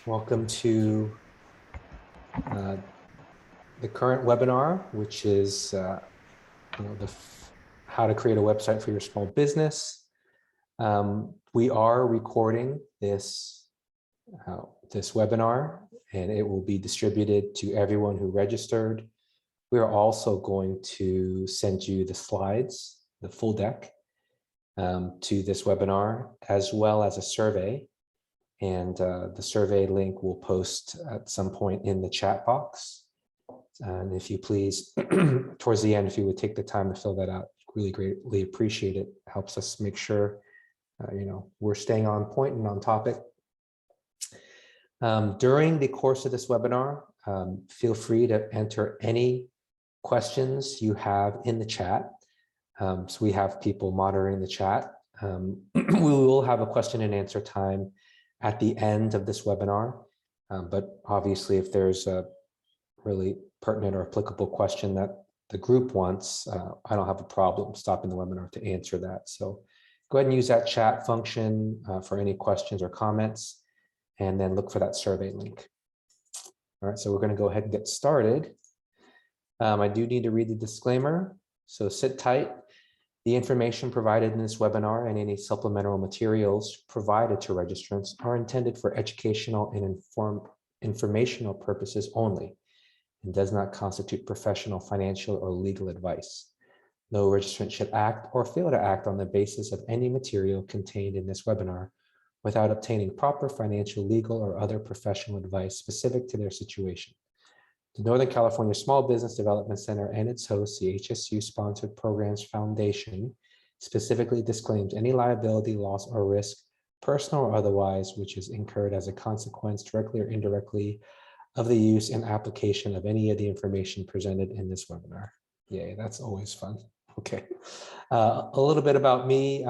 Welcome to the current webinar, which is how to create a website for your small business. We are recording this webinar, and it will be distributed to everyone who registered. We are also going to send you the slides, the full deck, to this webinar, as well as a survey. And the survey link will post at some point in the chat box. And if you please, towards the end, if you would take the time to fill that out, really greatly appreciate it. Helps us make sure, we're staying on point and on topic. During the course of this webinar, feel free to enter any questions you have in the chat. So we have people monitoring the chat. We will have a question and answer time at the end of this webinar. But obviously, if there's a really pertinent or applicable question that the group wants, I don't have a problem stopping the webinar to answer that. So go ahead and use that chat function for any questions or comments, and then look for that survey link. All right, so we're going to go ahead and get started. I do need to read the disclaimer, so sit tight. The information provided in this webinar and any supplemental materials provided to registrants are intended for educational and informational purposes only, and does not constitute professional, financial, or legal advice. No registrant should act or fail to act on the basis of any material contained in this webinar without obtaining proper financial, legal, or other professional advice specific to their situation. The Northern California Small Business Development Center and its host, the HSU Sponsored Programs Foundation, specifically disclaims any liability, loss, or risk, personal or otherwise, which is incurred as a consequence, directly or indirectly, of the use and application of any of the information presented in this webinar. Yay, that's always fun. Okay, a little bit about me.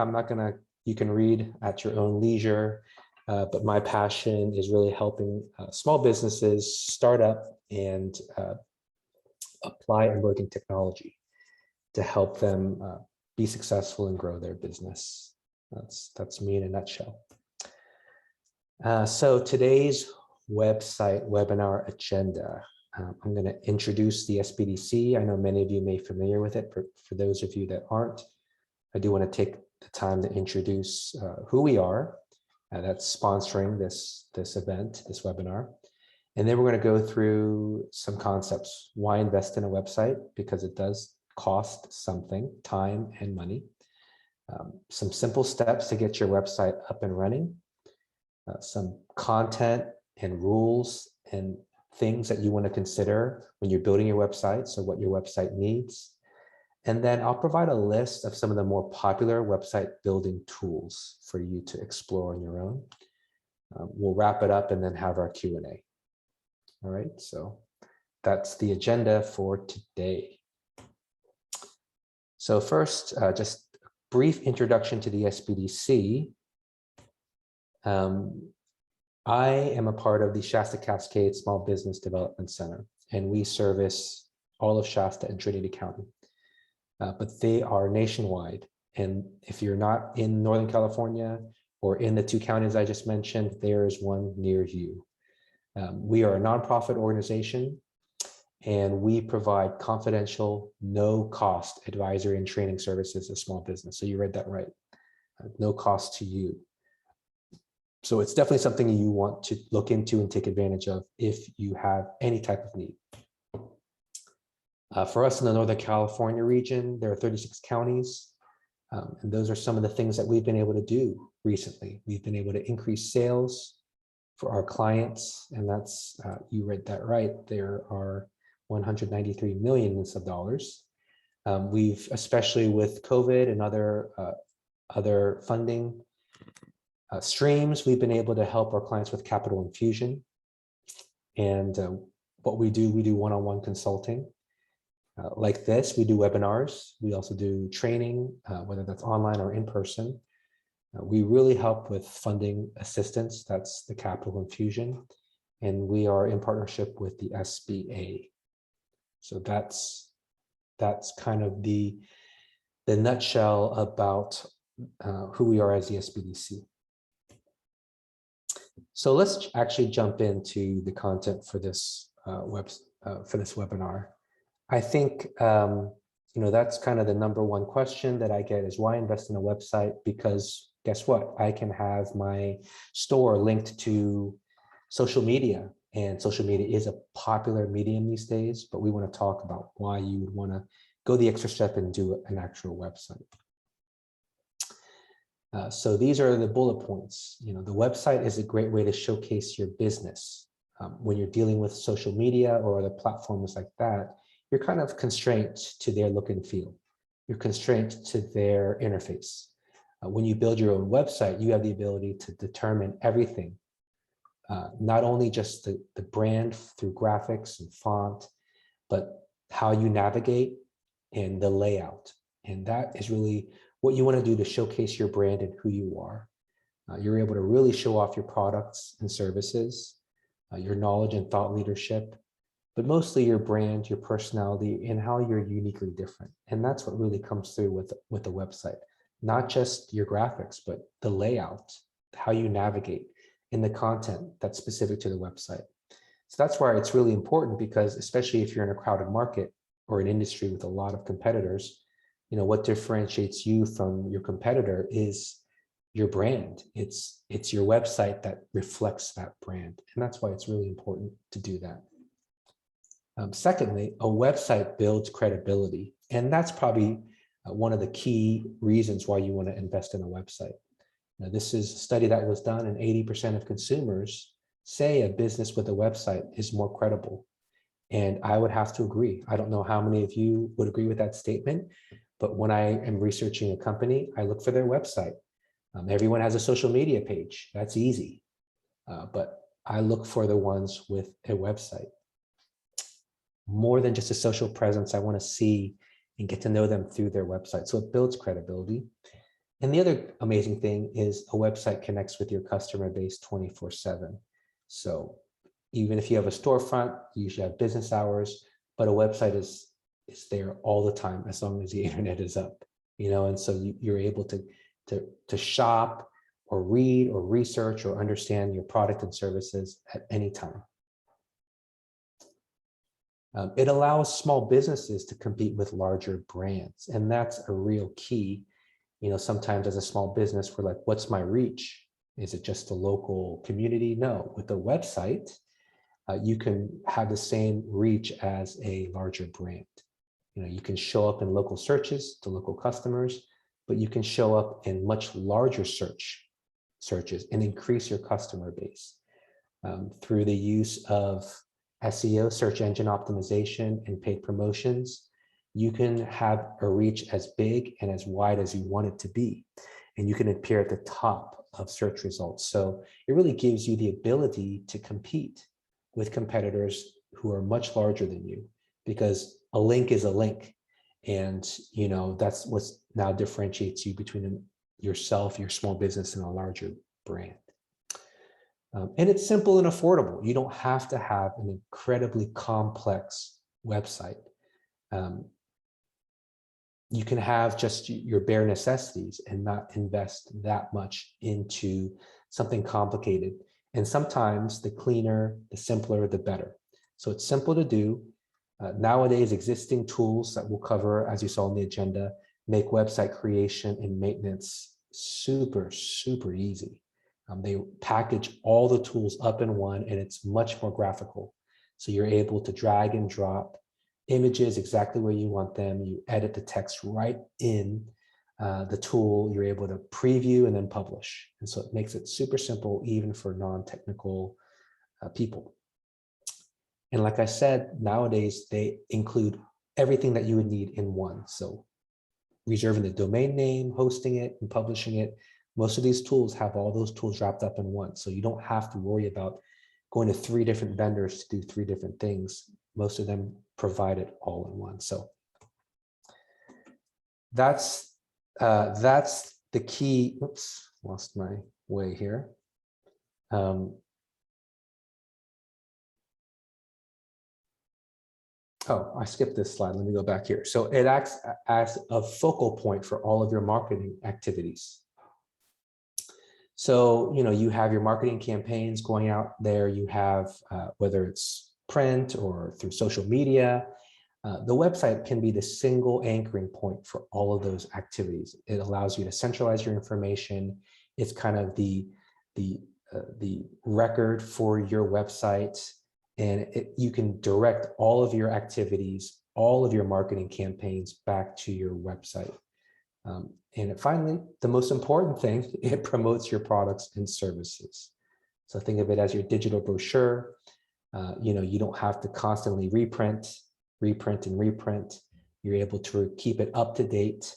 You can read at your own leisure, but my passion is really helping small businesses start up and apply emerging technology to help them be successful and grow their business. That's me in a nutshell. So today's webinar agenda. I'm going to introduce the SBDC. I know many of you may be familiar with it. For those of you that aren't, I do want to take the time to introduce who we are. That's sponsoring this event, this webinar. And then we're going to go through some concepts. Why invest in a website? Because it does cost something, time and money. Some simple steps to get your website up and running. Some content and rules and things that you want to consider when you're building your website, so what your website needs. And then I'll provide a list of some of the more popular website building tools for you to explore on your own. We'll wrap it up and then have our Q&A. All right, so that's the agenda for today. So first, just a brief introduction to the SBDC. I am a part of the Shasta-Cascade Small Business Development Center, and we service all of Shasta and Trinity County. But they are nationwide. And if you're not in Northern California or in the two counties I just mentioned, there is one near you. We are a nonprofit organization, and we provide confidential, no-cost advisory and training services to small business. So you read that right. No cost to you. So it's definitely something you want to look into and take advantage of if you have any type of need. For us in the Northern California region, there are 36 counties, and those are some of the things that we've been able to do recently. We've been able to increase sales for our clients, and that's, you read that right, there are 193 million of dollars. We've, especially with COVID and other funding streams, we've been able to help our clients with capital infusion. And what we do one-on-one consulting. Like this, we do webinars. We also do training, whether that's online or in person. We really help with funding assistance. That's the capital infusion. And we are in partnership with the SBA. So that's kind of the nutshell about who we are as the SBDC. So let's actually jump into the content for this webinar. I think that's kind of the number one question that I get is why invest in a website? Because guess what? I can have my store linked to social media, and social media is a popular medium these days, but we want to talk about why you would want to go the extra step and do an actual website. So these are the bullet points. The website is a great way to showcase your business. When you're dealing with social media or other platforms like that, you're kind of constrained to their look and feel. You're constrained to their interface. When you build your own website, you have the ability to determine everything, not only just the brand through graphics and font, but how you navigate and the layout. And that is really what you want to do to showcase your brand and who you are. You're able to really show off your products and services, your knowledge and thought leadership, but mostly your brand, your personality, and how you're uniquely different. And that's what really comes through with the website, not just your graphics, but the layout, how you navigate, and the content that's specific to the website. So that's why it's really important, because especially if you're in a crowded market or an industry with a lot of competitors, what differentiates you from your competitor is your brand. It's your website that reflects that brand. And that's why it's really important to do that. Secondly, a website builds credibility. And that's probably one of the key reasons why you want to invest in a website. Now, this is a study that was done, and 80% of consumers say a business with a website is more credible. And I would have to agree. I don't know how many of you would agree with that statement, but when I am researching a company, I look for their website. Everyone has a social media page. That's easy. But I look for the ones with a website. More than just a social presence, I want to see and get to know them through their website. So it builds credibility. And the other amazing thing is a website connects with your customer base 24/7. So even if you have a storefront, you usually have business hours, but a website is there all the time as long as the internet is up, and so you're able to shop or read or research or understand your product and services at any time. It allows small businesses to compete with larger brands, and that's a real key. Sometimes as a small business, we're like, what's my reach? Is it just a local community? No, with a website, you can have the same reach as a larger brand. You can show up in local searches to local customers, but you can show up in much larger searches and increase your customer base through the use of SEO, search engine optimization, and paid promotions. You can have a reach as big and as wide as you want it to be, and you can appear at the top of search results. So it really gives you the ability to compete with competitors who are much larger than you, because a link is a link. And, that's what now differentiates you between yourself, your small business, and a larger brand. And it's simple and affordable. You don't have to have an incredibly complex website. You can have just your bare necessities and not invest that much into something complicated. And sometimes the cleaner, the simpler, the better. So it's simple to do. Nowadays, existing tools that we'll cover, as you saw on the agenda, make website creation and maintenance super, super easy. They package all the tools up in one, and it's much more graphical. So you're able to drag and drop images exactly where you want them. You edit the text right in the tool. You're able to preview and then publish. And so it makes it super simple, even for non-technical people. And like I said, nowadays, they include everything that you would need in one. So reserving the domain name, hosting it, and publishing it. Most of these tools have all those tools wrapped up in one. So you don't have to worry about going to 3 different vendors to do 3 different things. Most of them provide it all in one. So that's the key. Oops, lost my way here. Oh, I skipped this slide. Let me go back here. So it acts as a focal point for all of your marketing activities. So, you have your marketing campaigns going out there. You have, whether it's print or through social media, the website can be the single anchoring point for all of those activities. It allows you to centralize your information. It's kind of the record for your website, and you can direct all of your activities, all of your marketing campaigns back to your website. And finally, the most important thing, it promotes your products and services. So think of it as your digital brochure. You don't have to constantly reprint. You're able to keep it up to date,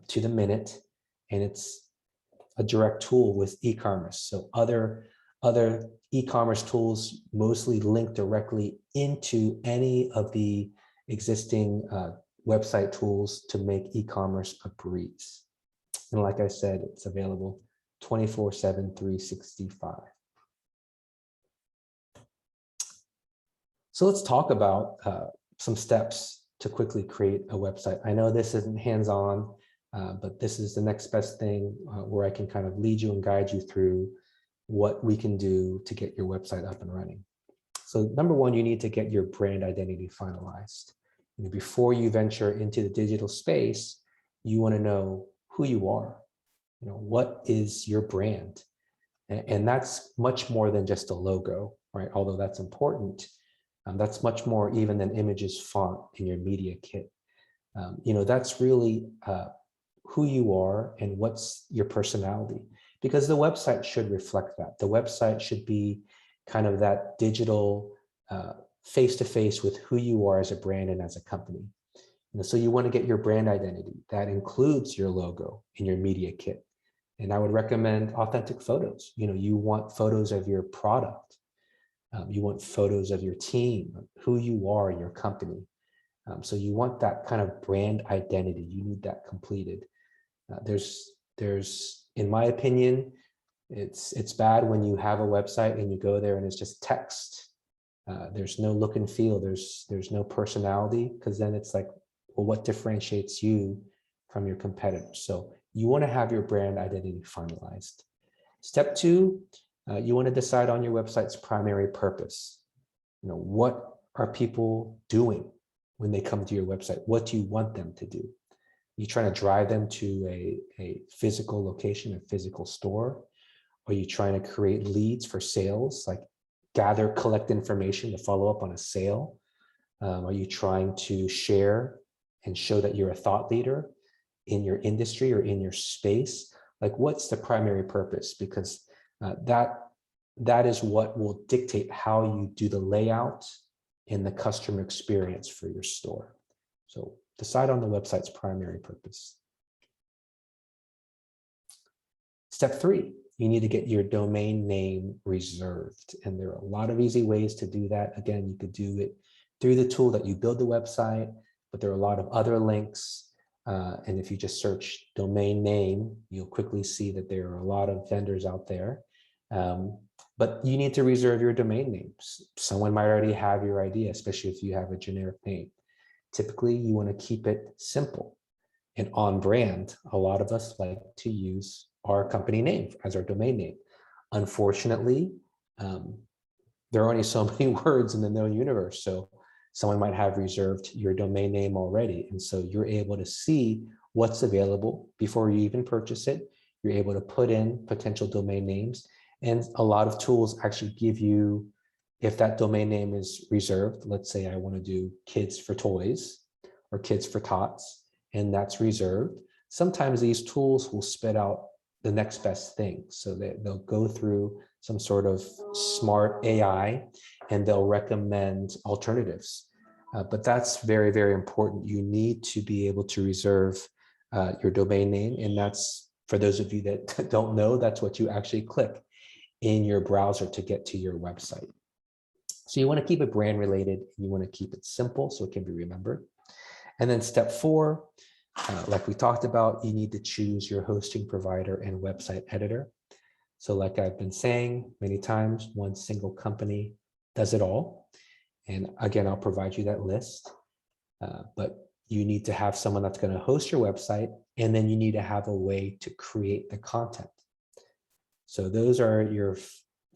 to the minute, and it's a direct tool with e-commerce. So other e-commerce tools mostly link directly into any of the existing website tools to make e-commerce a breeze. And like I said, it's available 24/7, 365. So let's talk about some steps to quickly create a website. I know this isn't hands-on, but this is the next best thing where I can kind of lead you and guide you through what we can do to get your website up and running. So number one, you need to get your brand identity finalized. Before you venture into the digital space, you want to know who you are. What is your brand? And that's much more than just a logo, right? Although that's important. That's much more even than images, font in your media kit. That's really who you are and what's your personality, because the website should reflect that. The website should be kind of that digital face-to-face with who you are as a brand and as a company. So you want to get your brand identity. That includes your logo and your media kit. And I would recommend authentic photos. You want photos of your product. You want photos of your team, who you are, your company. So you want that kind of brand identity. You need that completed. There's, in my opinion, it's bad when you have a website and you go there and it's just text. There's no look and feel. There's no personality, because then it's like, well, what differentiates you from your competitors? So you want to have your brand identity finalized. Step two, you want to decide on your website's primary purpose. What are people doing when they come to your website? What do you want them to do? You trying to drive them to a physical location, a physical store? Are you trying to create leads for sales, like collect information to follow up on a sale? Are you trying to share and show that you're a thought leader in your industry or in your space? Like, what's the primary purpose? Because that is what will dictate how you do the layout and the customer experience for your store. So decide on the website's primary purpose. Step three, you need to get your domain name reserved. And there are a lot of easy ways to do that. Again, you could do it through the tool that you build the website, but there are a lot of other links. And if you just search domain name, you'll quickly see that there are a lot of vendors out there. But you need to reserve your domain names. Someone might already have your idea, especially if you have a generic name. Typically, you want to keep it simple and on brand. A lot of us like to use our company name as our domain name. Unfortunately, there are only so many words in the known universe. So someone might have reserved your domain name already. And so you're able to see what's available before you even purchase it. You're able to put in potential domain names. And a lot of tools actually give you, if that domain name is reserved, let's say I want to do kids for toys or kids for tots, and that's reserved. Sometimes these tools will spit out the next best thing. So they'll go through some sort of smart AI and they'll recommend alternatives. But that's very, very important. You need to be able to reserve your domain name. And that's, for those of you that don't know, that's what you actually click in your browser to get to your website. So you want to keep it brand related. You want to keep it simple so it can be remembered. And then step four, like we talked about, you need to choose your hosting provider and website editor. So like I've been saying many times, one single company does it all. And again, I'll provide you that list. But you need to have someone that's going to host your website, and then you need to have a way to create the content. So those are your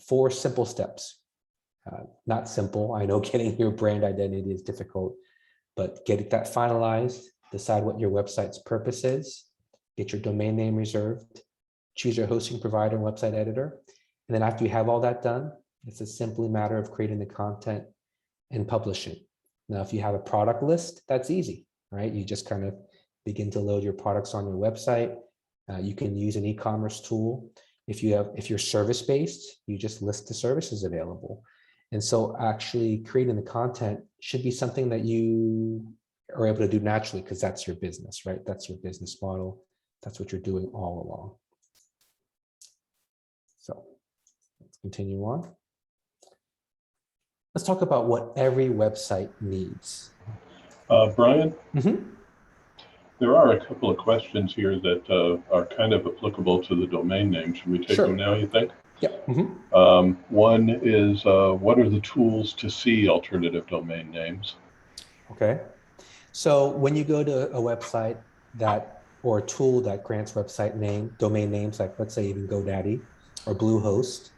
4 simple steps. Not simple. I know getting your brand identity is difficult, but get that finalized, decide what your website's purpose is, get your domain name reserved, choose your hosting provider and website editor. And then after you have all that done, it's a simply matter of creating the content and publishing. Now, if you have a product list, that's easy, right? You just kind of begin to load your products on your website. You can use an e-commerce tool. If you're service-based, you just list the services available. And so actually creating the content should be something that you are able to do naturally because that's your business, right? That's your business model. That's what you're doing all along. So let's continue on. Let's talk about what every website needs. Bryan, Mm-hmm. there are a couple of questions here that are kind of applicable to the domain name. Should we take them now, you think? Yep. Mm-hmm. One is, what are the tools to see alternative domain names? Okay. So when you go to a website or a tool that grants domain names, like let's say even GoDaddy or Bluehost,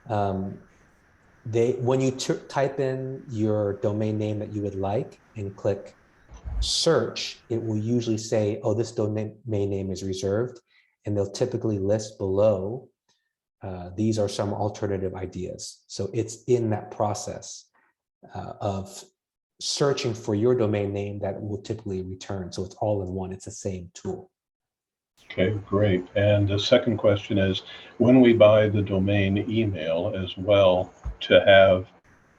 when you type in your domain name that you would like and click search, it will usually say, oh, this domain name is reserved. And they'll typically list below, these are some alternative ideas. So it's in that process of searching for your domain name that will typically return. So it's all in one, it's the same tool. Okay, great. And the second question is, when we buy the domain email as well to have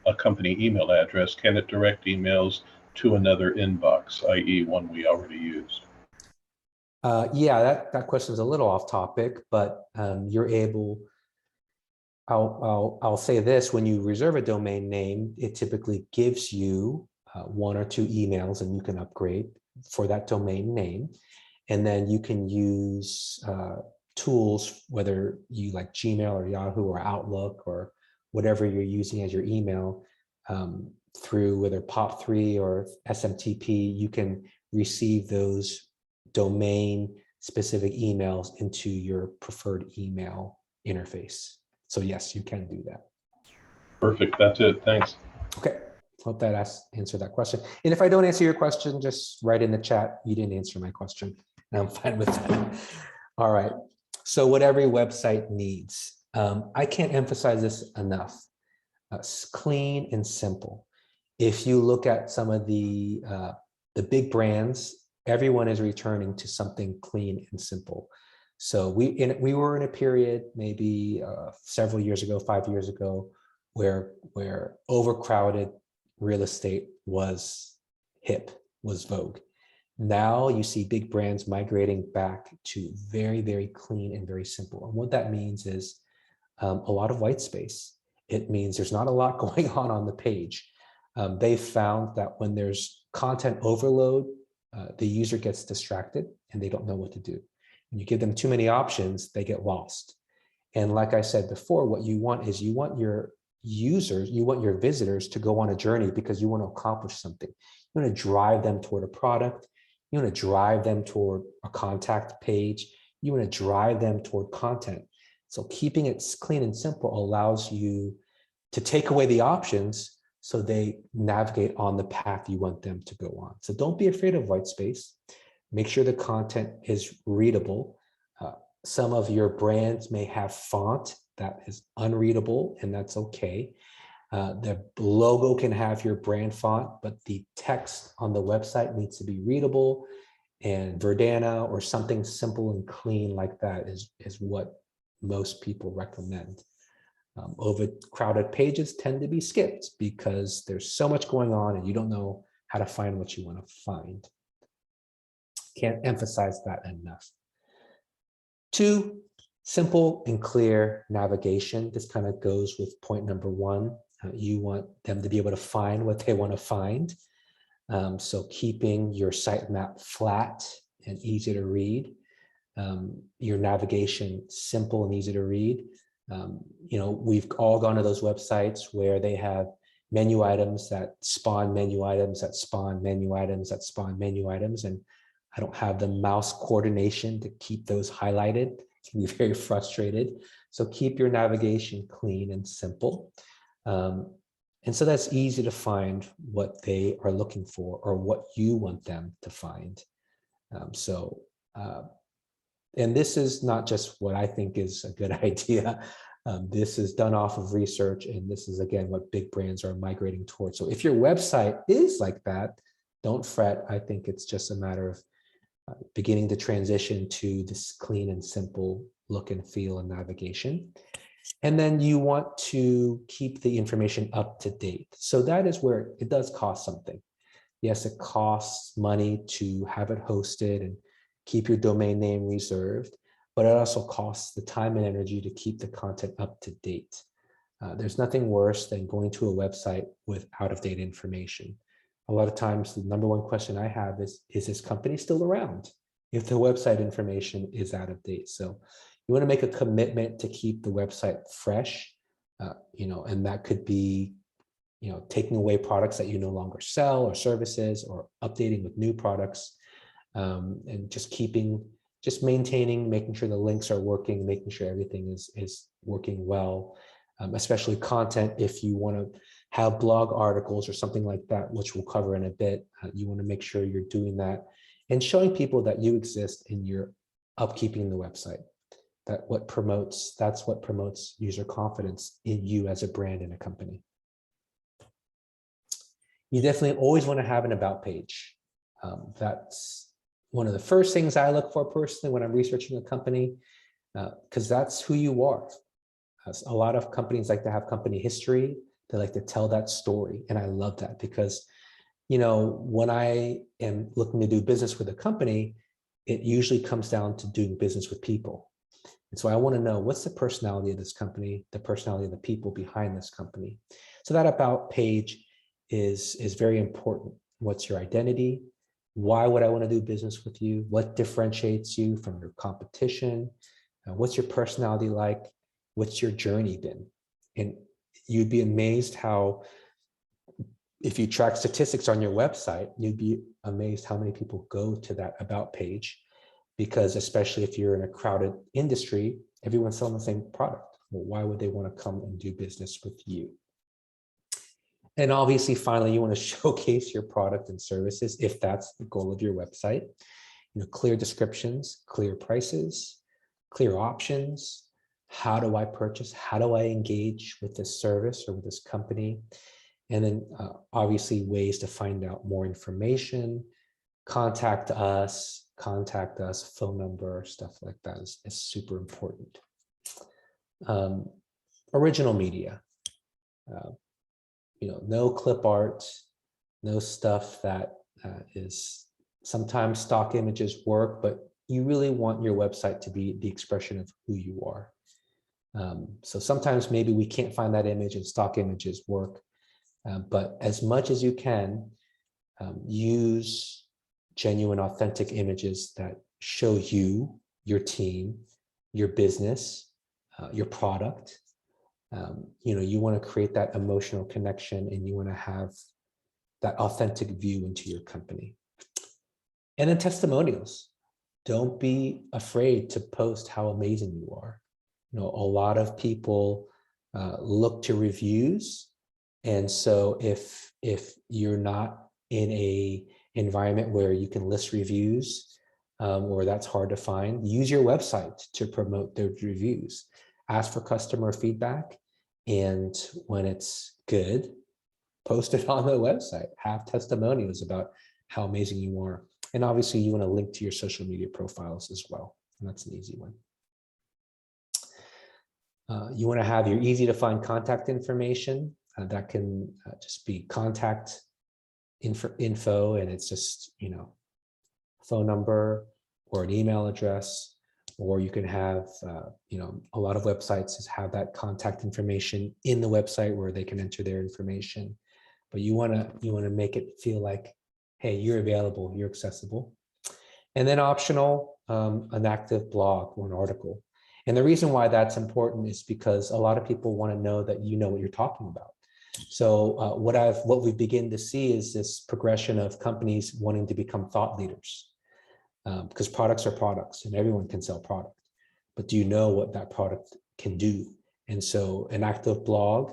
a company email address, can it direct emails to another inbox, i.e. one we already used? Yeah, that question is a little off topic, but you're able, I'll say this, when you reserve a domain name, it typically gives you 1 or 2 emails and you can upgrade for that domain name. And then you can use tools, whether you like Gmail or Yahoo or Outlook or whatever you're using as your email, through whether POP3 or SMTP, you can receive those domain specific emails into your preferred email interface. So yes, you can do that. Perfect, that's it, thanks. Okay, hope that answered that question. And if I don't answer your question, just write in the chat, you didn't answer my question. And I'm fine with that. All right, so what every website needs. I can't emphasize this enough. Clean and simple. If you look at some of the big brands, everyone is returning to something clean and simple. So we were in a period maybe several years ago, 5 years ago, where overcrowded real estate was hip, was vogue. Now you see big brands migrating back to very, very clean and very simple. And what that means is a lot of white space. It means there's not a lot going on the page. They found that when there's content overload, the user gets distracted and they don't know what to do. When you give them too many options, they get lost. And like I said before, what you want is you want your users, you want your visitors to go on a journey because you want to accomplish something. You want to drive them toward a product. You want to drive them toward a contact page. You want to drive them toward content. So keeping it clean and simple allows you to take away the options so they navigate on the path you want them to go on. So don't be afraid of white space. Make sure the content is readable. Some of your brands may have font that is unreadable, and that's okay. The logo can have your brand font, but the text on the website needs to be readable, and Verdana or something simple and clean like that is what most people recommend. Overcrowded pages tend to be skipped because there's so much going on and you don't know how to find what you want to find. Can't emphasize that enough. 2, simple and clear navigation. This kind of goes with point number 1. You want them to be able to find what they want to find. So keeping your sitemap flat and easy to read. Your navigation simple and easy to read. We've all gone to those websites where they have menu items that spawn menu items that spawn menu items that spawn menu items, and I don't have the mouse coordination to keep those highlighted. It can be very frustrated. So keep your navigation clean and simple. And so that's easy to find what they are looking for or what you want them to find. And this is not just what I think is a good idea. This is done off of research, and this is, again, what big brands are migrating towards. So if your website is like that, don't fret. I think it's just a matter of beginning to transition to this clean and simple look and feel and navigation. And then you want to keep the information up to date. So that is where it does cost something. Yes, it costs money to have it hosted and keep your domain name reserved, but it also costs the time and energy to keep the content up to date. There's nothing worse than going to a website with out-of-date information. A lot of times, the number one question I have is this company still around if the website information is out of date? So you want to make a commitment to keep the website fresh, and that could be, taking away products that you no longer sell or services, or updating with new products, and just maintaining, making sure the links are working, making sure everything is working well, especially content. If you want to have blog articles or something like that, which we'll cover in a bit, you want to make sure you're doing that and showing people that you exist and you're upkeeping the website. That's what promotes user confidence in you as a brand and a company. You definitely always want to have an about page. That's one of the first things I look for personally when I'm researching a company, because that's who you are. A lot of companies like to have company history. They like to tell that story. And I love that because, when I am looking to do business with a company, it usually comes down to doing business with people. And so I want to know, what's the personality of this company, the personality of the people behind this company. So that about page is very important. What's your identity? Why would I want to do business with you? What differentiates you from your competition? What's your personality like? What's your journey been? And you'd be amazed how, if you track statistics on your website, you'd be amazed how many people go to that about page, because especially if you're in a crowded industry, everyone's selling the same product. Well, why would they want to come and do business with you? And obviously, finally, you want to showcase your product and services if that's the goal of your website. Clear descriptions, clear prices, clear options. How do I purchase? How do I engage with this service or with this company? And then obviously ways to find out more information, contact us, phone number, stuff like that is super important. Original media. No clip art, no stuff that is, sometimes stock images work, but you really want your website to be the expression of who you are. So sometimes maybe we can't find that image and stock images work, but as much as you can, use genuine, authentic images that show you, your team, your business, your product. You want to create that emotional connection, and you want to have that authentic view into your company. And then testimonials. Don't be afraid to post how amazing you are. A lot of people look to reviews. And so if you're not in a environment where you can list reviews, or that's hard to find, use your website to promote those reviews. Ask for customer feedback, and when it's good, post it on the website. Have testimonials about how amazing you are. And obviously, you want to link to your social media profiles as well. And that's an easy one. You want to have your easy to find contact information. That can just be contact info, and it's just, phone number or an email address. Or you can have, a lot of websites have that contact information in the website where they can enter their information. But you want to make it feel like, hey, you're available, you're accessible. And then optional, an active blog or an article. And the reason why that's important is because a lot of people want to know that you know what you're talking about. So what we begin to see is this progression of companies wanting to become thought leaders. Because products are products and everyone can sell product. But do you know what that product can do. And so an active blog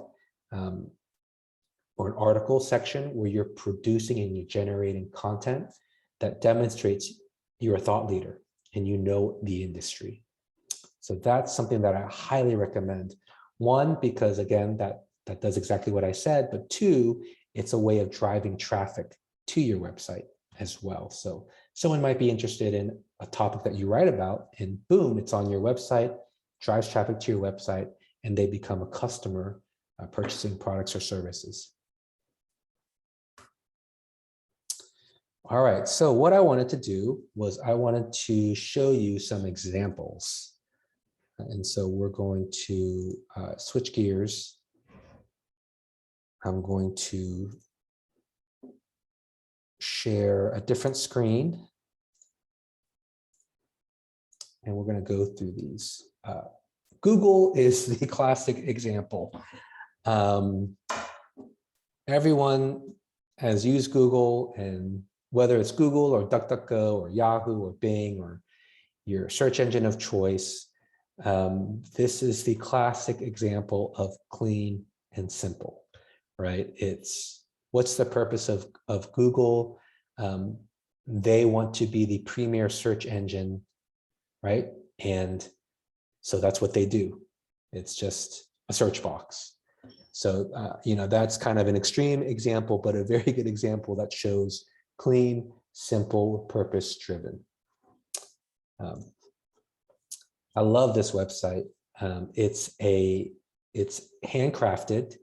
or an article section where you're producing and you're generating content that demonstrates you're a thought leader and you know the industry. So that's something that I highly recommend. One, because again, that does exactly what I said, but two, it's a way of driving traffic to your website as well. So someone might be interested in a topic that you write about, and boom, it's on your website, drives traffic to your website, and they become a customer purchasing products or services. All right, so what I wanted to do was I wanted to show you some examples. And so we're going to switch gears. I'm going to share a different screen. And we're going to go through these. Google is the classic example. Everyone has used Google, and whether it's Google or DuckDuckGo or Yahoo or Bing or your search engine of choice, this is the classic example of clean and simple, right? It's what's the purpose of Google? They want to be the premier search engine, right? And so that's what they do. It's just a search box. So, that's kind of an extreme example, but a very good example that shows clean, simple, purpose-driven. I love this website. It's handcrafted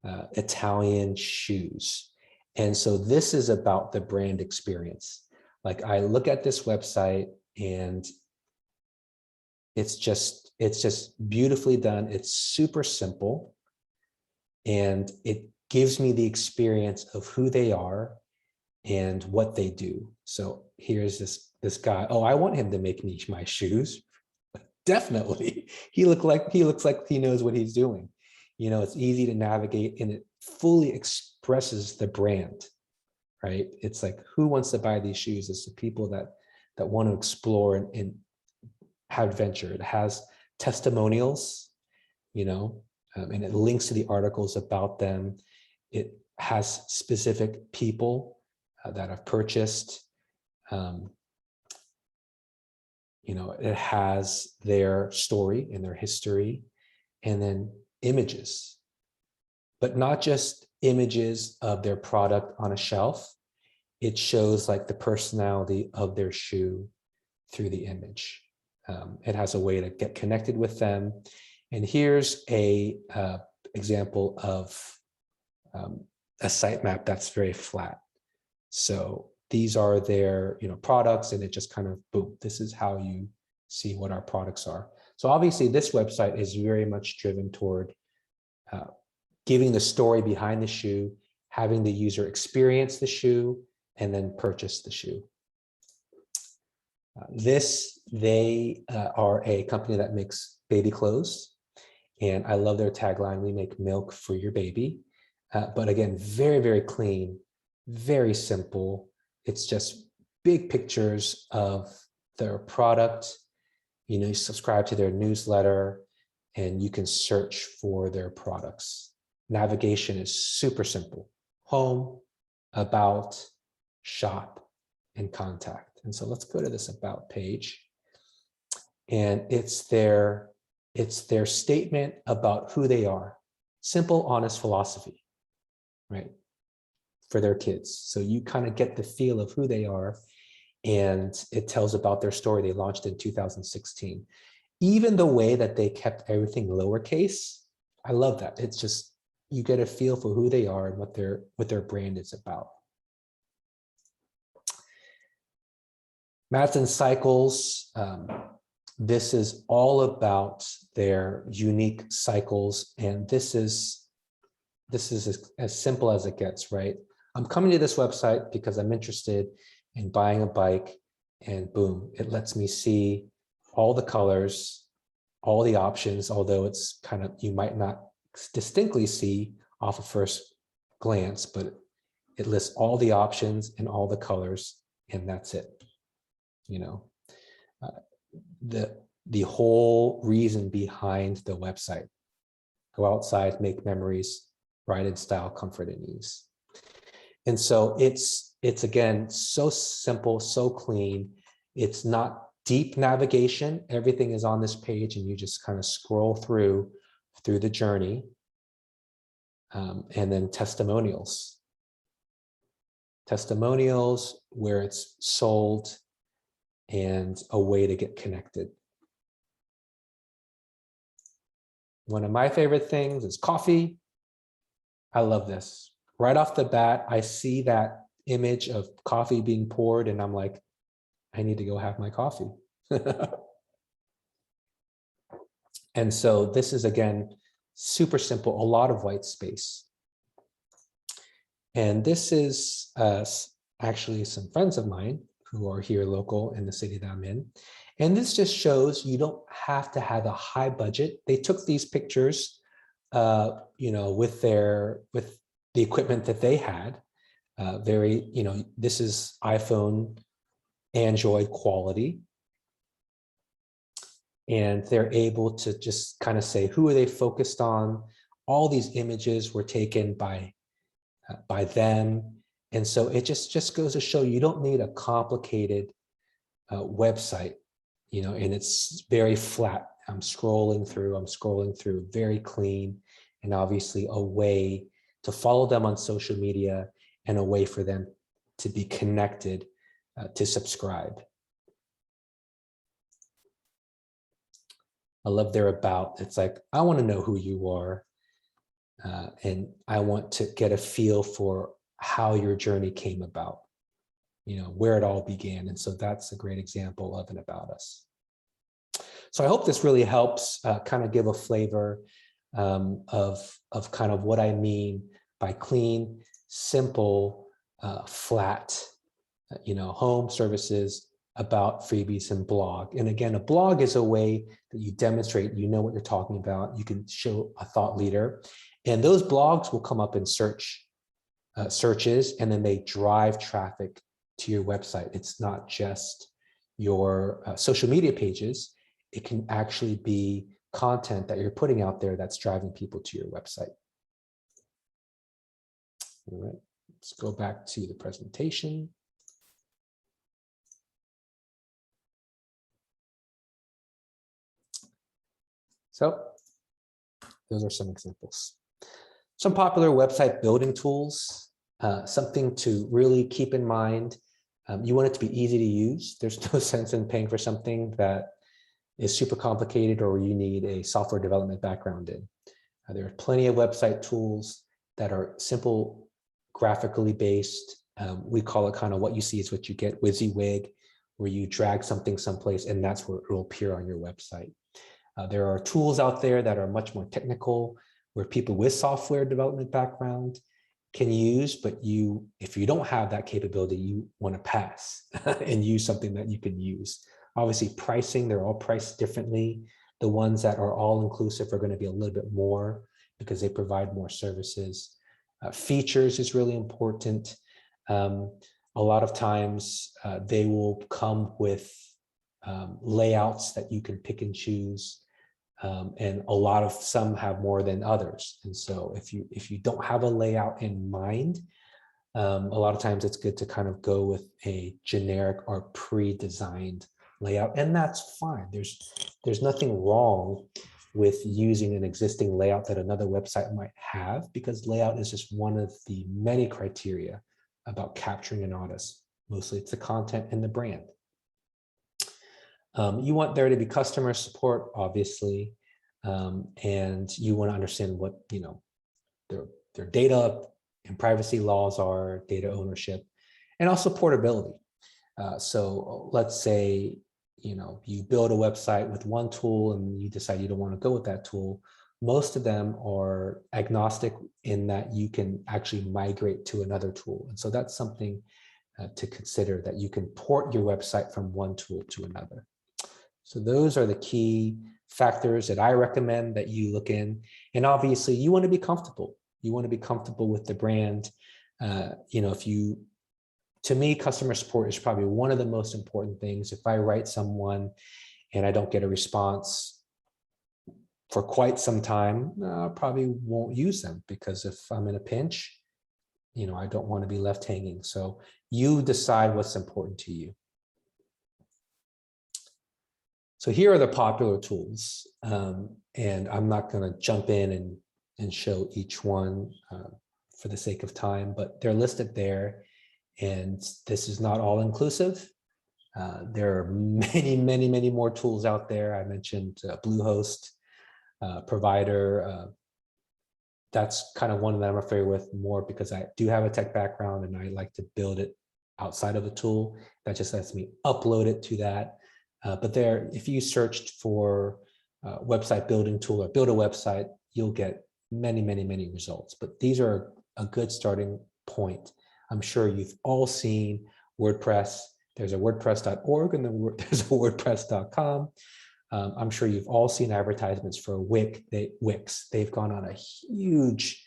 Italian shoes. And so this is about the brand experience. Like I look at this website and it's just beautifully done. It's super simple. And it gives me the experience of who they are and what they do. So here's this guy. Oh, I want him to make me my shoes. Definitely. He looks like he knows what he's doing. It's easy to navigate and it fully expresses the brand, right? It's like, who wants to buy these shoes? It's the people that want to explore and have adventure. It has testimonials, and it links to the articles about them. It has specific people that have purchased. It has their story and their history, and then images, but not just images of their product on a shelf. It shows like the personality of their shoe through the image. It has a way to get connected with them. And here's a example of a sitemap that's very flat. So these are their products, and it just kind of boom, this is how you see what our products are. So obviously this website is very much driven toward giving the story behind the shoe, having the user experience the shoe, and then purchase the shoe. They are a company that makes baby clothes, and I love their tagline, "We make milk for your baby." But again, very, very clean, very simple. It's just big pictures of their product. You subscribe to their newsletter and you can search for their products. Navigation is super simple: home, about, shop, and contact. And so let's go to this about page. And it's their statement about who they are. Simple, honest philosophy, right? For their kids. So you kind of get the feel of who they are, and it tells about their story. They launched in 2016. Even the way that they kept everything lowercase, I love that. It's just, you get a feel for who they are and what their brand is about. Mats and Cycles. This is all about their unique cycles, and this is as simple as it gets, right? I'm coming to this website because I'm interested in buying a bike, and boom, it lets me see all the colors, all the options, although it's kind of, you might not distinctly see off of first glance, but it lists all the options and all the colors, and that's it. the whole reason behind the website. Go outside, make memories, write in style, comfort, and ease. And so it's again, so simple, so clean. It's not deep navigation. Everything is on this page and you just kind of scroll through the journey. And then testimonials. Testimonials where it's sold and a way to get connected. One of my favorite things is coffee. I love this. Right off the bat, I see that image of coffee being poured and I'm like, I need to go have my coffee. And so this is, again, super simple, a lot of white space. And this is actually some friends of mine who are here local in the city that I'm in. And this just shows you don't have to have a high budget. They took these pictures, you know, with the equipment that they had. Very, you know, this is iPhone, Android quality. And they're able to just kind of say, who are they focused on? All these images were taken by them. And so it just goes to show you don't need a complicated website, you know, and it's very flat. I'm scrolling through, very clean, and obviously a way to follow them on social media and a way for them to be connected, to subscribe. I love their about. It's like, I want to know who you are, and I want to get a feel for how your journey came about, you know, where it all began. And so that's a great example of an about us. So I hope this really helps kind of give a flavor of kind of what I mean by clean, simple, flat, you know, home, services, about, freebies, and blog. And again, a blog is a way that you demonstrate, you know what you're talking about. You can show a thought leader, and those blogs will come up in searches, and then they drive traffic to your website. It's not just your social media pages. It can actually be content that you're putting out there that's driving people to your website. All right, let's go back to the presentation. So those are some examples. Some popular website building tools, something to really keep in mind. You want it to be easy to use. There's no sense in paying for something that is super complicated or you need a software development background in. There are plenty of website tools that are simple, graphically based. We call it kind of what you see is what you get, WYSIWYG, where you drag something someplace and that's where it will appear on your website. There are tools out there that are much more technical, where people with software development background can use, but if you don't have that capability, you want to pass and use something that you can use. Obviously, pricing, they're all priced differently. The ones that are all inclusive are going to be a little bit more because they provide more services. Features is really important. A lot of times they will come with layouts that you can pick and choose. And some have more than others. And so if you don't have a layout in mind, a lot of times it's good to kind of go with a generic or pre-designed layout, and that's fine. There's nothing wrong with using an existing layout that another website might have, because layout is just one of the many criteria about capturing an audience. Mostly it's the content and the brand. You want there to be customer support, obviously, and you want to understand what, you know, their data and privacy laws are, data ownership, and also portability. So let's say, you know, you build a website with one tool and you decide you don't want to go with that tool. Most of them are agnostic in that you can actually migrate to another tool. And so that's something to consider, that you can port your website from one tool to another. So those are the key factors that I recommend that you look in. And obviously you want to be comfortable. You want to be comfortable with the brand. You know, to me, customer support is probably one of the most important things. If I write someone and I don't get a response for quite some time, I probably won't use them, because if I'm in a pinch, I don't want to be left hanging. So you decide what's important to you. So here are the popular tools, and I'm not going to jump in and show each one for the sake of time, but they're listed there, and this is not all inclusive. There are many, many, many more tools out there. I mentioned Bluehost, Provider. That's kind of one that I'm familiar with more because I do have a tech background and I like to build it outside of a tool. That just lets me upload it to that. But there, if you searched for website building tool or build a website, you'll get many, many, many results. But these are a good starting point. I'm sure you've all seen WordPress. There's a WordPress.org and there's a WordPress.com. I'm sure you've all seen advertisements for Wix. They've gone on a huge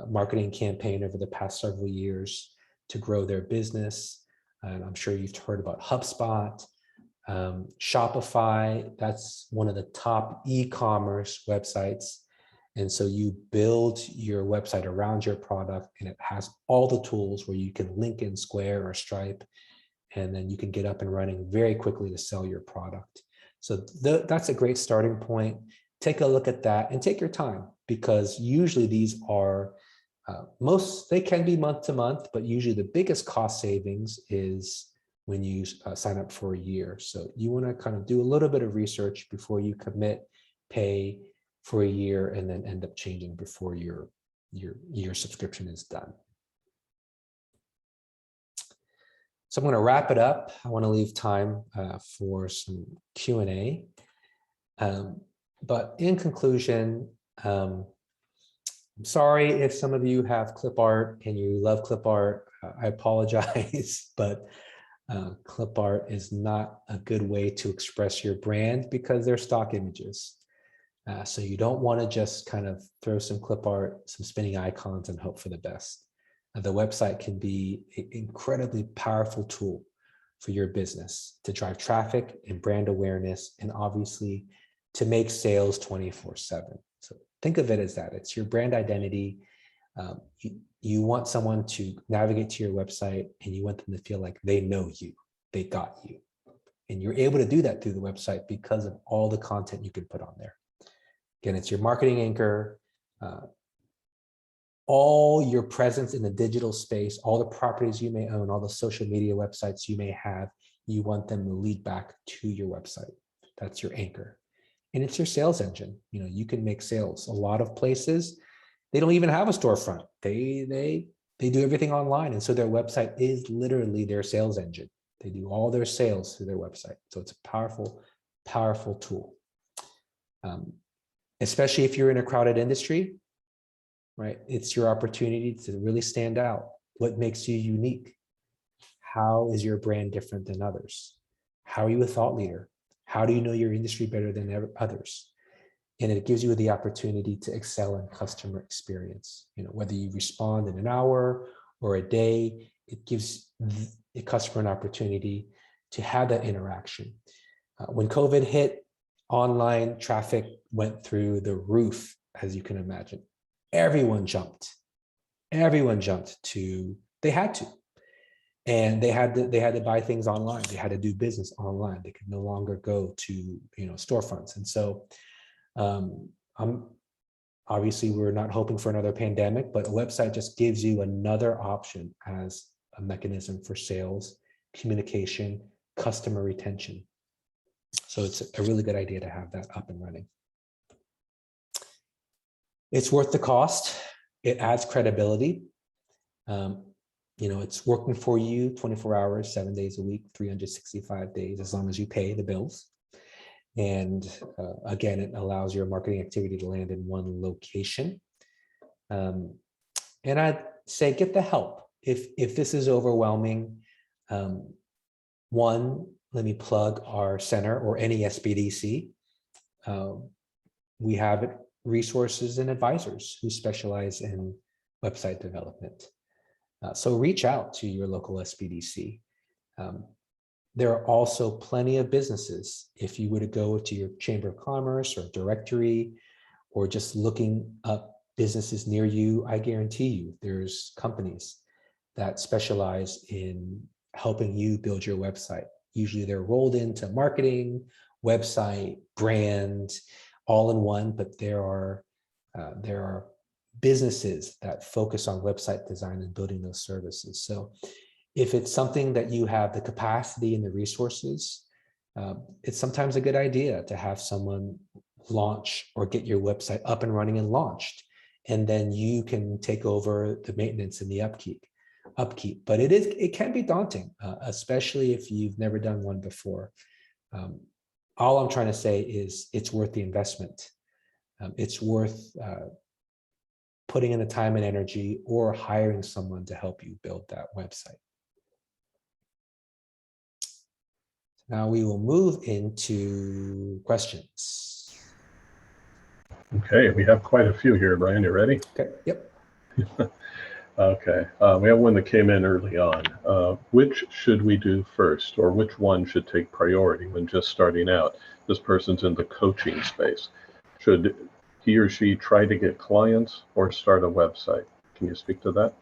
marketing campaign over the past several years to grow their business. And I'm sure you've heard about HubSpot, Shopify. That's one of the top e-commerce websites. And so you build your website around your product, and it has all the tools where you can link in Square or Stripe, and then you can get up and running very quickly to sell your product. So that's a great starting point. Take a look at that and take your time, because usually these are they can be month to month, but usually the biggest cost savings is when you sign up for a year. So you want to kind of do a little bit of research before you commit, pay for a year, and then end up changing before your subscription is done. So I'm going to wrap it up. I want to leave time for some Q&A. But in conclusion, I'm sorry if some of you have clip art and you love clip art. I apologize, but clip art is not a good way to express your brand because they're stock images. So you don't want to just kind of throw some clip art, some spinning icons, and hope for the best. The website can be an incredibly powerful tool for your business to drive traffic and brand awareness, and obviously to make sales 24/7. So think of it as that. It's your brand identity. You want someone to navigate to your website, and you want them to feel like they know you, they got you. And you're able to do that through the website because of all the content you can put on there. Again, it's your marketing anchor. All your presence in the digital space, all the properties you may own, all the social media websites you may have, you want them to lead back to your website. That's your anchor. And it's your sales engine. You can make sales. A lot of places, they don't even have a storefront. They do everything online. And so their website is literally their sales engine. They do all their sales through their website. So it's a powerful, powerful tool. Especially if you're in a crowded industry, right? It's your opportunity to really stand out. What makes you unique? How is your brand different than others? How are you a thought leader? How do you know your industry better than others? And it gives you the opportunity to excel in customer experience. Whether you respond in an hour or a day, it gives the customer an opportunity to have that interaction. When COVID hit, online traffic went through the roof, as you can imagine. Everyone jumped to, they had to. And they had to buy things online. They had to do business online. They could no longer go to storefronts. And so obviously we're not hoping for another pandemic, but a website just gives you another option as a mechanism for sales, communication, customer retention. So it's a really good idea to have that up and running. It's worth the cost. It adds credibility. It's working for you 24 hours, 7 days a week, 365 days, as long as you pay the bills. And again, it allows your marketing activity to land in one location. And I'd say get the help. If this is overwhelming, one, let me plug our center or any SBDC. We have resources and advisors who specialize in website development. So reach out to your local SBDC. there are also plenty of businesses. If you were to go to your Chamber of Commerce or directory, or just looking up businesses near you, I guarantee you there's companies that specialize in helping you build your website. Usually they're rolled into marketing, website, brand, all in one, but there are businesses that focus on website design and building those services. So if it's something that you have the capacity and the resources, it's sometimes a good idea to have someone launch or get your website up and running and launched. And then you can take over the maintenance and the upkeep. But it can be daunting, especially if you've never done one before. All I'm trying to say is it's worth the investment. It's worth putting in the time and energy or hiring someone to help you build that website. Now we will move into questions. Okay, we have quite a few here, Brian. You ready? Okay, yep. Okay, we have one that came in early on. Which should we do first, or which one should take priority when just starting out? This person's in the coaching space. Should he or she try to get clients or start a website? Can you speak to that?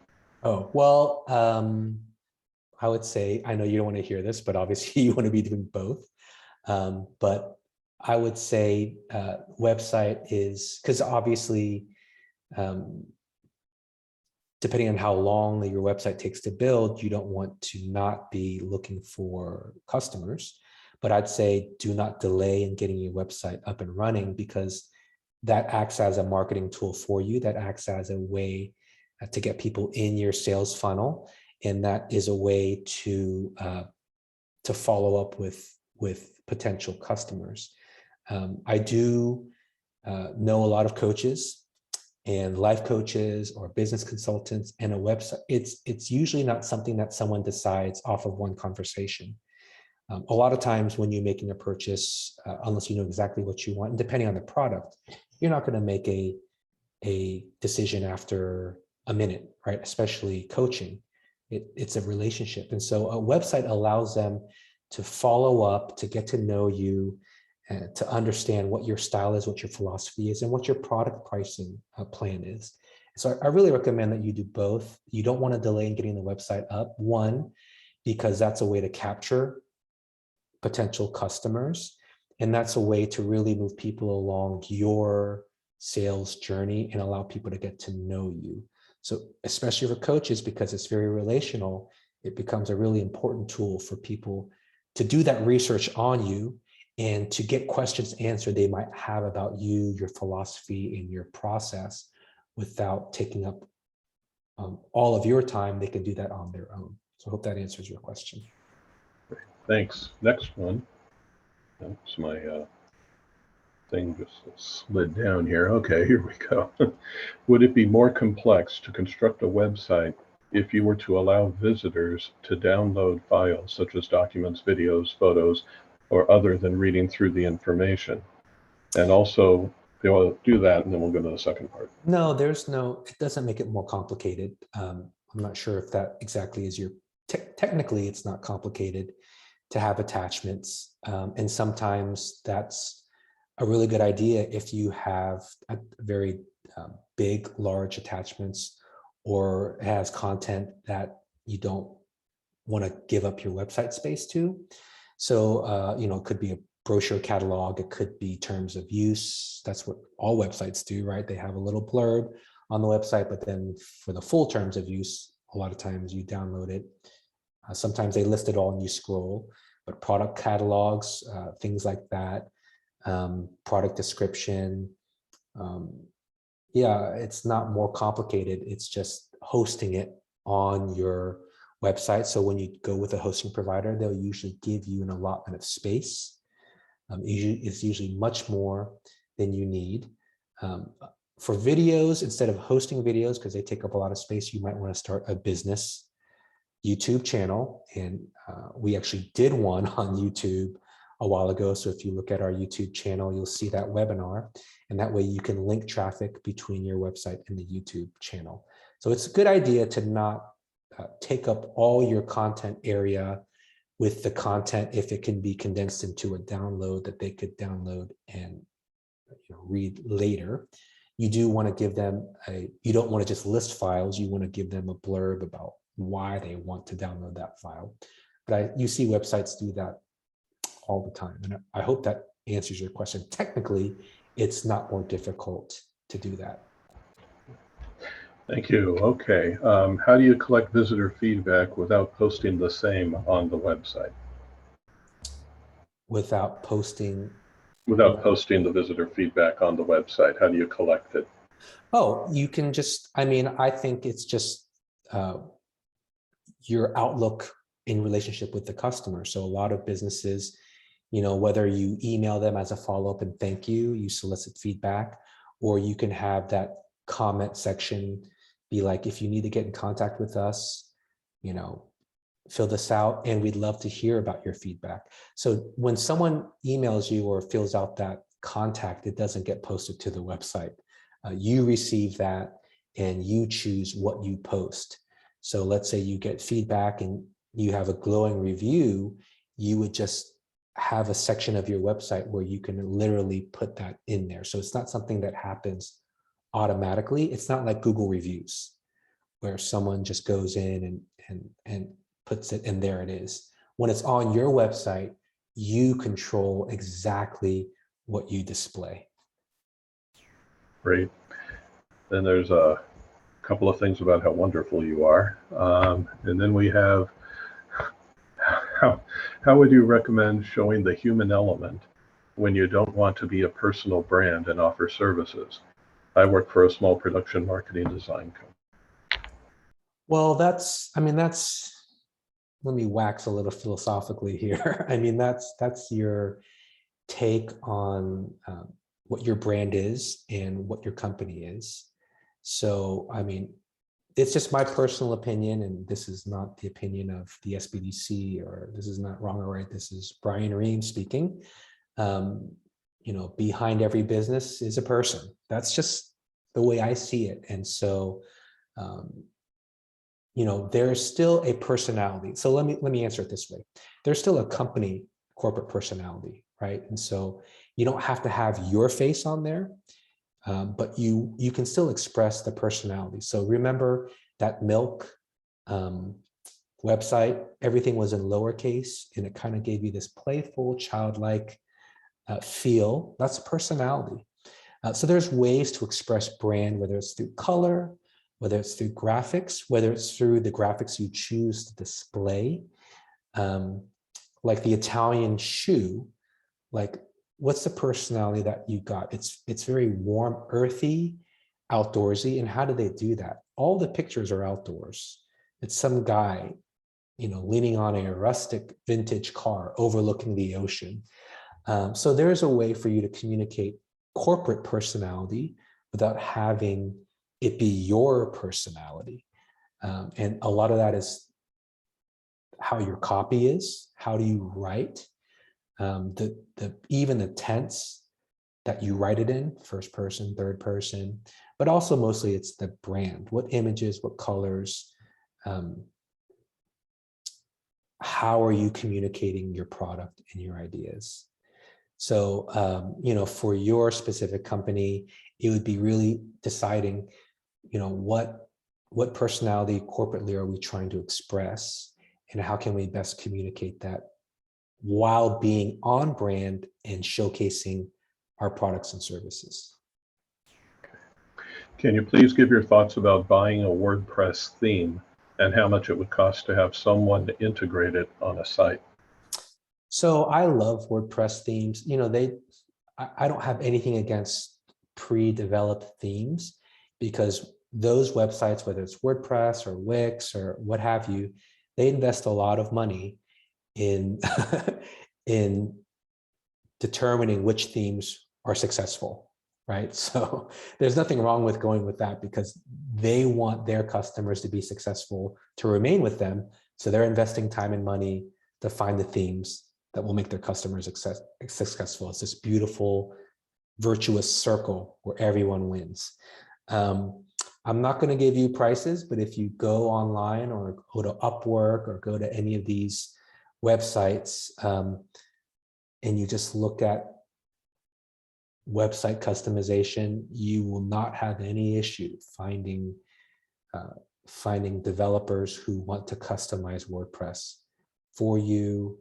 Oh, well, I would say, I know you don't want to hear this, but obviously you want to be doing both. But I would say website is, because obviously, depending on how long your website takes to build, you don't want to not be looking for customers. But I'd say do not delay in getting your website up and running, because that acts as a marketing tool for you. That acts as a way to get people in your sales funnel. And that is a way to follow up with potential customers. I do know a lot of coaches and life coaches or business consultants and a website. It's usually not something that someone decides off of one conversation. A lot of times when you're making a purchase, unless you know exactly what you want, and depending on the product, you're not going to make a decision after a minute, right? Especially coaching. It's a relationship. And so a website allows them to follow up, to get to know you, to understand what your style is, what your philosophy is, and what your product pricing plan is. So I really recommend that you do both. You don't want to delay in getting the website up. One, because that's a way to capture potential customers. And that's a way to really move people along your sales journey and allow people to get to know you. So especially for coaches, because it's very relational, it becomes a really important tool for people to do that research on you and to get questions answered they might have about you, your philosophy, and your process without taking up all of your time. They can do that on their own. So I hope that answers your question. Thanks. Next one. Oops, my thing just slid down here. Okay, here we go. Would it be more complex to construct a website if you were to allow visitors to download files such as documents, videos, photos, or other than reading through the information? And also, they'll do that, and then we'll go to the second part. No, it doesn't make it more complicated. I'm not sure if that exactly is your, technically it's not complicated to have attachments. And sometimes that's a really good idea if you have a very big, large attachments, or has content that you don't want to give up your website space to. So, it could be a brochure catalog, it could be terms of use. That's what all websites do, right? They have a little blurb on the website, but then for the full terms of use, a lot of times you download it. Sometimes they list it all and you scroll, but product catalogs, things like that, product description. Yeah, it's not more complicated. It's just hosting it on your website. So when you go with a hosting provider, they'll usually give you an allotment of space. It's usually much more than you need. For videos, instead of hosting videos, because they take up a lot of space, you might want to start a business YouTube channel. And we actually did one on YouTube a while ago. So if you look at our YouTube channel, you'll see that webinar. And that way you can link traffic between your website and the YouTube channel. So it's a good idea to not take up all your content area with the content, if it can be condensed into a download that they could download and read later. You do want to give them you don't want to just list files, you want to give them a blurb about why they want to download that file. But you see websites do that all the time. And I hope that answers your question. Technically, it's not more difficult to do that. Thank you. Okay. How do you collect visitor feedback without posting the same on the website? Without posting the visitor feedback on the website, how do you collect it? Oh, you can just, I mean, I think it's just your outlook in relationship with the customer. So a lot of businesses, whether you email them as a follow-up and thank you, you solicit feedback, or you can have that comment section be like, if you need to get in contact with us, fill this out and we'd love to hear about your feedback. So when someone emails you or fills out that contact, it doesn't get posted to the website. You receive that and you choose what you post. So let's say you get feedback and you have a glowing review, you would just have a section of your website where you can literally put that in there. So it's not something that happens automatically. It's not like Google reviews where someone just goes in and puts it, and there it is. When it's on your website, you control exactly what you display. Great. Then there's a couple of things about how wonderful you are. And then we have, how would you recommend showing the human element when you don't want to be a personal brand and offer services? I work for a small production marketing design company. Well, let me wax a little philosophically here. I mean, that's your take on what your brand is and what your company is. So, I mean, it's just my personal opinion, and this is not the opinion of the SBDC, or this is not wrong or right. This is Bryan Rheem speaking. Behind every business is a person. That's just the way I see it. And so, there's still a personality. So let me answer it this way. There's still a company corporate personality, right? And so you don't have to have your face on there, but you can still express the personality. So remember that milk website, everything was in lowercase, and it kind of gave you this playful, childlike feel. That's personality. So there's ways to express brand, whether it's through color, whether it's through graphics, whether it's through the graphics you choose to display. Like the Italian shoe, like what's the personality that you got? It's very warm, earthy, outdoorsy. And how do they do that? All the pictures are outdoors. It's some guy, leaning on a rustic vintage car overlooking the ocean. So there's a way for you to communicate corporate personality without having it be your personality. And a lot of that is how your copy is. How do you write? Even the tense that you write it in, first person, third person, but also mostly it's the brand. What images, what colors, how are you communicating your product and your ideas? So, for your specific company, it would be really deciding, what personality corporately are we trying to express, and how can we best communicate that while being on brand and showcasing our products and services. Can you please give your thoughts about buying a WordPress theme and how much it would cost to have someone to integrate it on a site? So I love WordPress themes. I don't have anything against pre-developed themes, because those websites, whether it's WordPress or Wix or what have you, they invest a lot of money in in determining which themes are successful, right? So there's nothing wrong with going with that, because they want their customers to be successful, to remain with them. So they're investing time and money to find the themes that will make their customers successful. It's this beautiful, virtuous circle where everyone wins. I'm not going to give you prices, but if you go online or go to Upwork or go to any of these websites, and you just look at website customization, you will not have any issue finding developers who want to customize WordPress for you.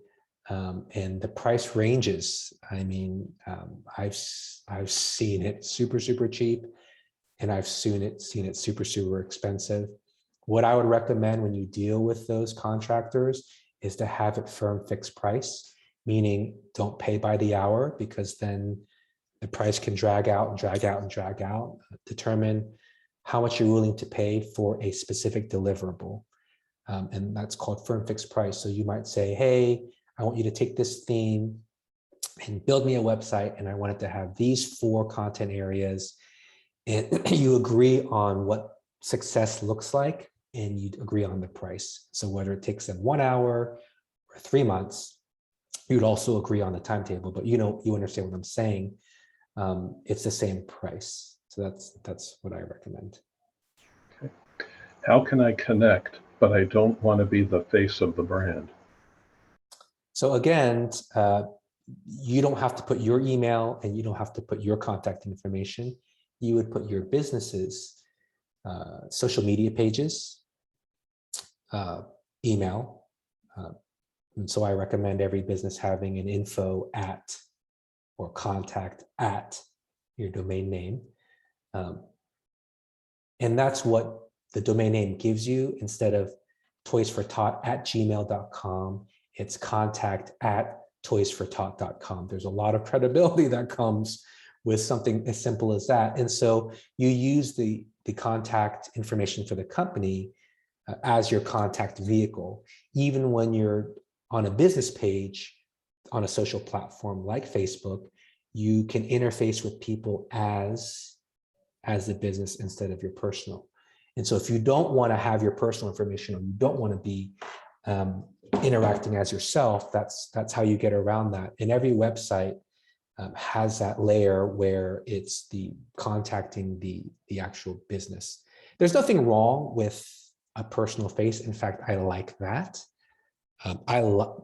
And the price ranges. I mean, I've seen it super cheap, and I've seen it super expensive. What I would recommend when you deal with those contractors is to have it firm fixed price, meaning don't pay by the hour, because then the price can drag out and drag out and drag out. Determine how much you're willing to pay for a specific deliverable. And that's called firm fixed price. So you might say, hey, I want you to take this theme and build me a website, and I want it to have these 4 content areas. And you agree on what success looks like, and you agree on the price. So whether it takes them 1 hour or 3 months, you'd also agree on the timetable, but you understand what I'm saying. It's the same price. So that's what I recommend. Okay. How can I connect, but I don't want to be the face of the brand? So again, you don't have to put your email, and you don't have to put your contact information. You would put your business's social media pages, email. And so I recommend every business having an info at or contact at your domain name. And that's what the domain name gives you. Instead of toysfortot@gmail.com, it's contact@toysfortot.com. There's a lot of credibility that comes with something as simple as that. And so you use the contact information for the company as your contact vehicle. Even when you're on a business page on a social platform like Facebook, you can interface with people as the business instead of your personal. And so if you don't want to have your personal information, or you don't want to be interacting as yourself, that's how you get around that. And every website has that layer where it's the contacting the actual business. There's nothing wrong with a personal face. In fact, I like that.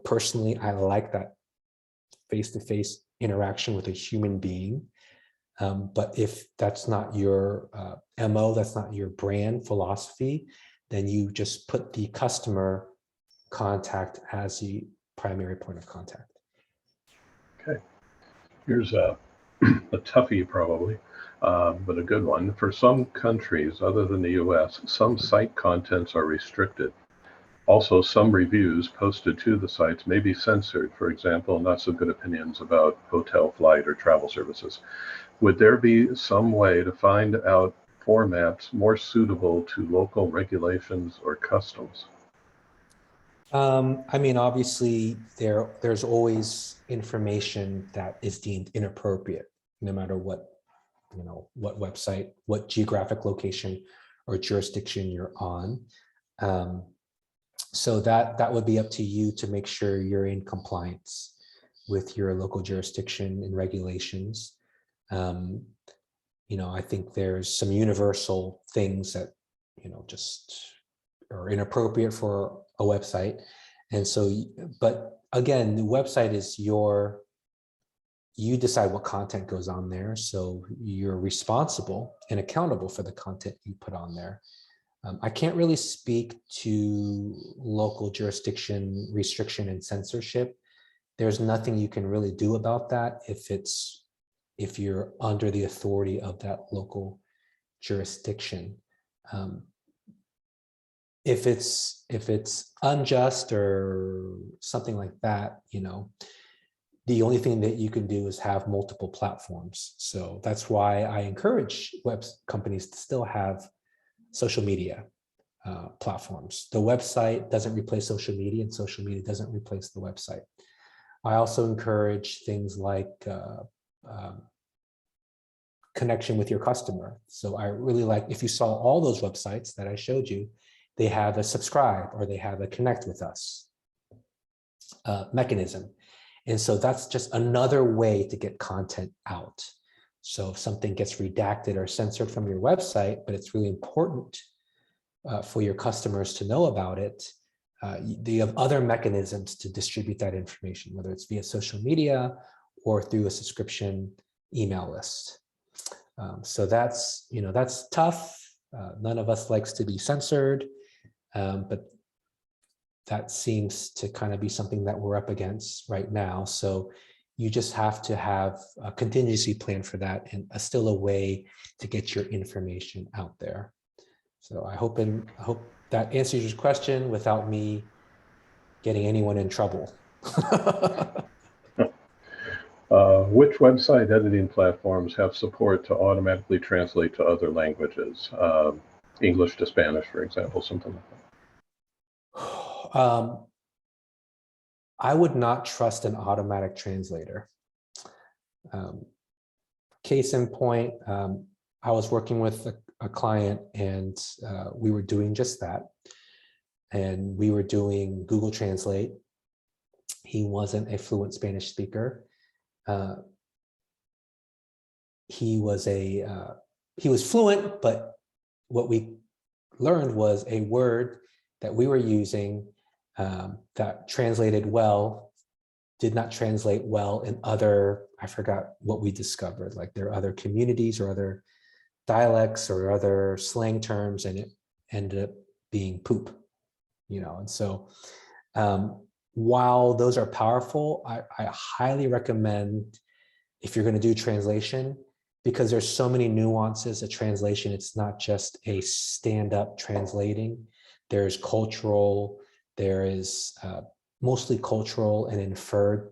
Personally, I like that face-to-face interaction with a human being. But if that's not your MO, that's not your brand philosophy, then you just put the customer contact as the primary point of contact. Okay. Here's a toughie probably, but a good one. For some countries other than the US, some site contents are restricted. Also, some reviews posted to the sites may be censored. For example, not so good opinions about hotel, flight, or travel services. Would there be some way to find out formats more suitable to local regulations or customs? I mean, obviously, there's always information that is deemed inappropriate, no matter what website, what geographic location or jurisdiction you're on. So that would be up to you to make sure you're in compliance with your local jurisdiction and regulations. I think there's some universal things that just are inappropriate for a website. And so, but again, the website is you decide what content goes on there. So you're responsible and accountable for the content you put on there. I can't really speak to local jurisdiction, restriction, and censorship. There's nothing you can really do about that if you're under the authority of that local jurisdiction. If it's unjust or something like that, the only thing that you can do is have multiple platforms. So that's why I encourage web companies to still have social media platforms. The website doesn't replace social media, and social media doesn't replace the website. I also encourage things like connection with your customer. So I really like, if you saw all those websites that I showed you, they have a subscribe or they have a connect with us mechanism. And so that's just another way to get content out. So if something gets redacted or censored from your website, but it's really important for your customers to know about it, you have other mechanisms to distribute that information, whether it's via social media or through a subscription email list. So that's, that's tough. None of us likes to be censored, but that seems to kind of be something that we're up against right now. So you just have to have a contingency plan for that and still a way to get your information out there. So I hope that answers your question without me getting anyone in trouble. Which website editing platforms have support to automatically translate to other languages? English to Spanish, for example, something like that. I would not trust an automatic translator. Case in point, I was working with a client and we were doing just that. And we were doing Google Translate. He wasn't a fluent Spanish speaker. He was fluent, but what we learned was a word that we were using that translated well, did not translate well in other, I forgot what we discovered, like there are other communities or other dialects or other slang terms, and it ended up being poop, and so while those are powerful, I highly recommend, if you're going to do translation, because there's so many nuances of translation. It's not just a stand-up translating. There's cultural, there is mostly cultural and inferred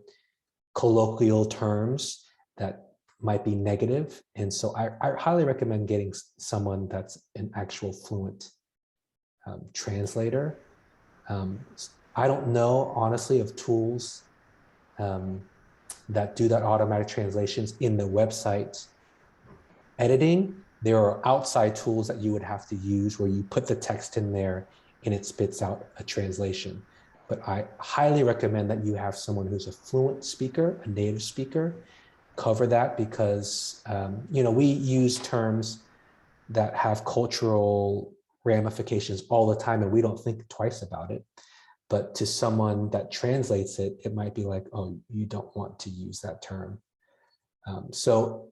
colloquial terms that might be negative. And so I highly recommend getting someone that's an actual fluent translator. I don't know, honestly, of tools that do that automatic translations in the website editing. There are outside tools that you would have to use where you put the text in there and it spits out a translation. But I highly recommend that you have someone who's a fluent speaker, a native speaker, cover that, because we use terms that have cultural ramifications all the time and we don't think twice about it. But to someone that translates it, it might be like, oh, you don't want to use that term. So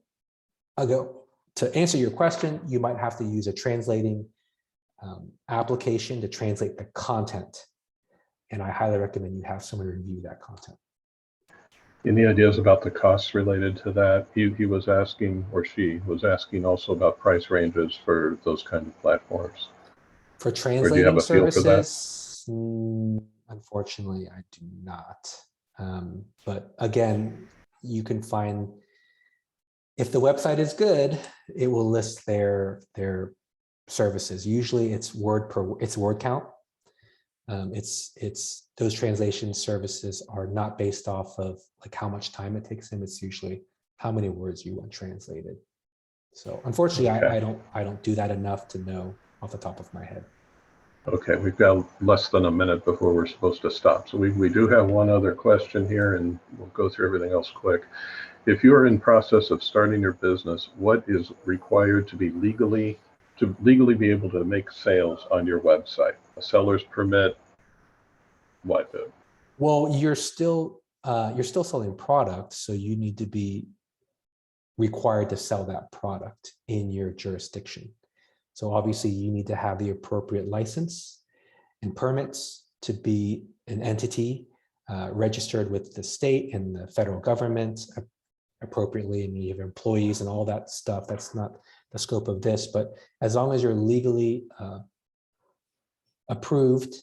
I'll go to answer your question. You might have to use a translating application to translate the content. And I highly recommend you have someone review that content. Any ideas about the costs related to that? He was asking, or she was asking also about price ranges for those kind of platforms. For translating services, unfortunately, I do not. But again, you can find, if the website is good, it will list their services. Usually it's word count. It's those translation services are not based off of like how much time it takes them. It's usually how many words you want translated. So unfortunately, okay. I don't do that enough to know off the top of my head. Okay, we've got less than a minute before we're supposed to stop. So we do have one other question here, and we'll go through everything else quick. If you're in process of starting your business, what is required to legally be able to make sales on your website? A seller's permit, what? Well, you're still selling products, so you need to be required to sell that product in your jurisdiction. So obviously you need to have the appropriate license and permits to be an entity registered with the state and the federal government appropriately, and you have employees and all that stuff. That's not the scope of this, but as long as you're legally approved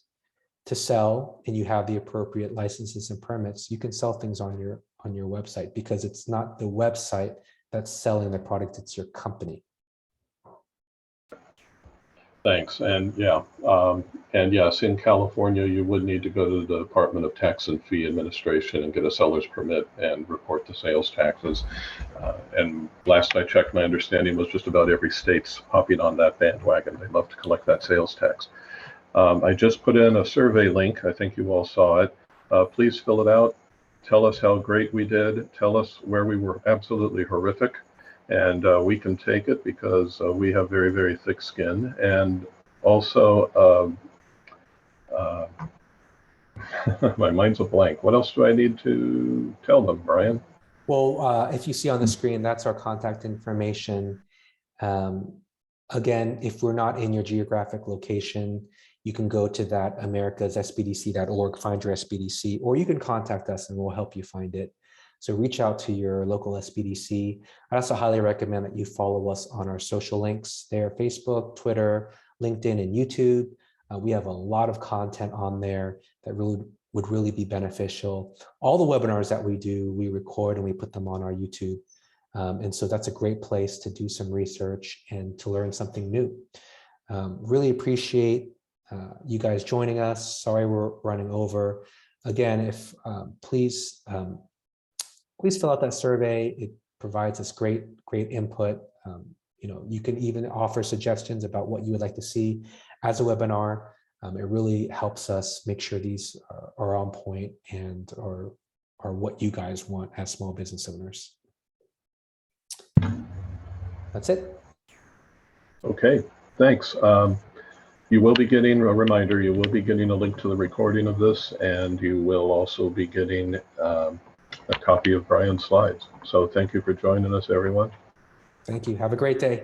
to sell and you have the appropriate licenses and permits, you can sell things on your website, because it's not the website that's selling the product, it's your company. Thanks. And yes, in California, you would need to go to the Department of Tax and Fee Administration and get a seller's permit and report the sales taxes. And last I checked, my understanding was just about every state's hopping on that bandwagon. They love to collect that sales tax. I just put in a survey link. I think you all saw it. Please fill it out. Tell us how great we did. Tell us where we were absolutely horrific. And we can take it, because we have very, very thick skin. And also, My mind's a blank. What else do I need to tell them, Bryan? Well, if you see on the screen, that's our contact information. Um, Again, if we're not in your geographic location, you can go to that americassbdc.org, find your SBDC, or you can contact us and we'll help you find it. So reach out to your local SBDC. I also highly recommend that you follow us on our social links there, Facebook, Twitter, LinkedIn, and YouTube. We have a lot of content on there that would really be beneficial. All the webinars that we do, we record and we put them on our YouTube. And so that's a great place to do some research and to learn something new. Really appreciate you guys joining us. Sorry we're running over. Again, if please fill out that survey. It provides us great input. You can even offer suggestions about what you would like to see as a webinar. It really helps us make sure these are on point and are what you guys want as small business owners. That's it. Okay, thanks. You will be getting a reminder. You will be getting a link to the recording of this, and you will also be getting a copy of Bryan's slides. So thank you for joining us, everyone. Thank you. Have a great day.